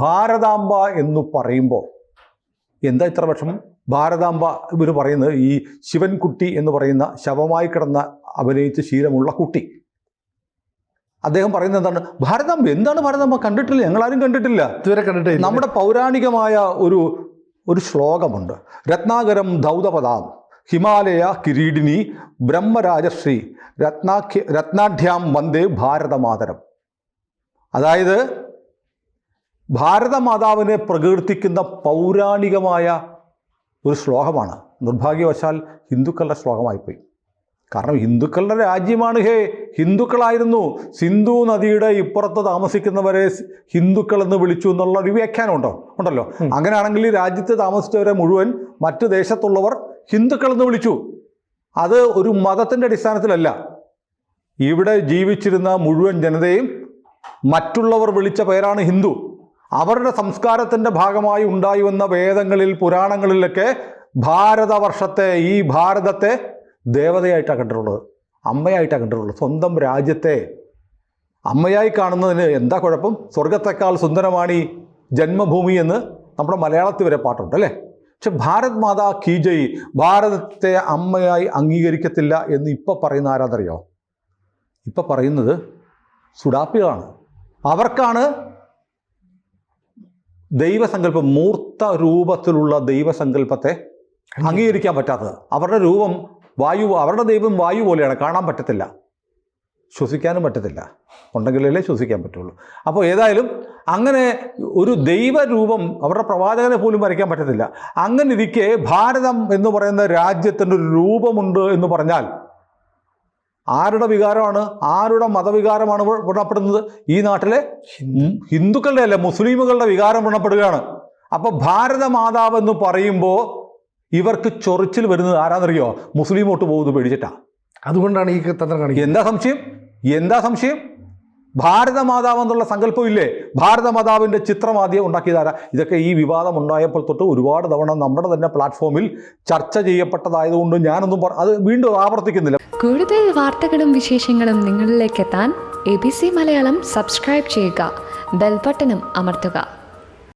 ഭാരതാംബ എന്ന് പറയുമ്പോൾ എന്താ ഇത്ര വിഷമം? ഭാരതാംബ ഇവർ പറയുന്നത് ഈ ശിവൻകുട്ടി എന്ന് പറയുന്ന ശവമായി കിടന്ന അഭിനയിച്ച് ശീലമുള്ള കുട്ടി. അദ്ദേഹം പറയുന്നത് എന്താണ്? ഭാരതാംബ എന്താണ് ഭാരതാംബ? കണ്ടിട്ടില്ല, ഞങ്ങളാരും കണ്ടിട്ടില്ല, ഇതുവരെ കണ്ടിട്ടില്ല. നമ്മുടെ പൗരാണികമായ ഒരു ശ്ലോകമുണ്ട്. രത്നാകരം ധൗതപദാം ഹിമാലയ കിരീടിനി ബ്രഹ്മരാജശ്രീ രത്നാഢ്യാം വന്ദേ ഭാരതമാതരം. അതായത് ഭാരതമാതാവിനെ പ്രകീർത്തിക്കുന്ന പൗരാണികമായ ഒരു ശ്ലോകമാണ്. നിർഭാഗ്യവശാൽ ഹിന്ദുക്കളുടെ ശ്ലോകമായിപ്പോയി. കാരണം ഹിന്ദുക്കളുടെ രാജ്യമാണ്. ഹിന്ദുക്കളായിരുന്നു. സിന്ധു നദിയുടെ ഇപ്പുറത്ത് താമസിക്കുന്നവരെ ഹിന്ദുക്കൾ എന്ന് വിളിച്ചു എന്നുള്ള ഒരു വ്യാഖ്യാനം ഉണ്ടല്ലോ. അങ്ങനെയാണെങ്കിൽ ഈ രാജ്യത്ത് താമസിച്ചവരെ മുഴുവൻ മറ്റു ദേശത്തുള്ളവർ ഹിന്ദുക്കൾ എന്ന് വിളിച്ചു. അത് ഒരു മതത്തിൻ്റെ അടിസ്ഥാനത്തിലല്ല. ഇവിടെ ജീവിച്ചിരുന്ന മുഴുവൻ ജനതയും മറ്റുള്ളവർ വിളിച്ച പേരാണ് ഹിന്ദു. അവരുടെ സംസ്കാരത്തിൻ്റെ ഭാഗമായി ഉണ്ടായി വന്ന വേദങ്ങളിൽ പുരാണങ്ങളിലൊക്കെ ഭാരതവർഷത്തെ, ഈ ഭാരതത്തെ ദേവതയായിട്ടാണ് കണ്ടിട്ടുള്ളത്, അമ്മയായിട്ടാണ് കണ്ടിട്ടുള്ളത്. സ്വന്തം രാജ്യത്തെ അമ്മയായി കാണുന്നതിന് എന്താ കുഴപ്പം? സ്വർഗത്തെക്കാൾ സുന്ദരമാണ് ഈ ജന്മഭൂമി എന്ന് നമ്മുടെ മലയാളത്തിൽ വരെ പാട്ടുണ്ട് അല്ലേ? പക്ഷെ ഭാരത് മാതാ കീ ജയ്, ഭാരതത്തെ അമ്മയായി അംഗീകരിക്കത്തില്ല എന്ന് ഇപ്പം പറയുന്ന ആരാധറിയോ? ഇപ്പം പറയുന്നത് സുഡാപ്പികളാണ്. അവർക്കാണ് ദൈവസങ്കല്പം, മൂർത്ത രൂപത്തിലുള്ള ദൈവസങ്കല്പത്തെ അംഗീകരിക്കാൻ പറ്റാത്തത്. അവരുടെ രൂപം വായു, അവരുടെ ദൈവം വായു പോലെയാണ്, കാണാൻ പറ്റത്തില്ല, ശ്വസിക്കാനും പറ്റത്തില്ല, ഉണ്ടെങ്കിലല്ലേ ശ്വസിക്കാൻ പറ്റുള്ളൂ. അപ്പോൾ ഏതായാലും അങ്ങനെ ഒരു ദൈവരൂപം അവരുടെ പ്രവാചകനെ പോലും വരയ്ക്കാൻ പറ്റത്തില്ല. അങ്ങനെ ഇരിക്കെ ഭാരതം എന്ന് പറയുന്ന രാജ്യത്തിൻ്റെ ഒരു രൂപമുണ്ട് എന്ന് പറഞ്ഞാൽ ആരുടെ വികാരമാണ്, ആരുടെ മതവികാരമാണ് വ്രണപ്പെടുന്നത്? ഈ നാട്ടിലെ ഹിന്ദുക്കളുടെ അല്ല, മുസ്ലിമുകളുടെ വികാരം വ്രണപ്പെടുകയാണ്. അപ്പോൾ ഭാരതമാതാവ് എന്ന് പറയുമ്പോൾ ഇവർക്ക് ചൊറിച്ചിൽ വരുന്നത് ആരാന്നറിയോ? മുസ്ലിം വോട്ട് പോകുന്നത് പേടിച്ചിട്ടാണ്. അതുകൊണ്ടാണ് ഈ തന്ത്രം കാണിക്കുന്നത്. എന്താ സംശയം? ഭാരതമാതാവ് എന്നുള്ള സങ്കല്പമില്ലേ? ഭാരതമാതാവിൻ്റെ ചിത്രം ആദ്യം ഉണ്ടാക്കിയതാരാ? ഇതൊക്കെ ഈ വിവാദം ഉണ്ടായപ്പോൾ തൊട്ട് ഒരുപാട് തവണ നമ്മുടെ തന്നെ പ്ലാറ്റ്ഫോമിൽ ചർച്ച ചെയ്യപ്പെട്ടതായതുകൊണ്ട് ഞാനൊന്നും അത് വീണ്ടും ആവർത്തിക്കുന്നില്ല. കൂടുതൽ വാർത്തകളും വിശേഷങ്ങളും നിങ്ങളിലേക്ക് എത്താൻ ABC മലയാളം സബ്സ്ക്രൈബ് ചെയ്യുക, ബെൽബട്ടനും അമർത്തുക.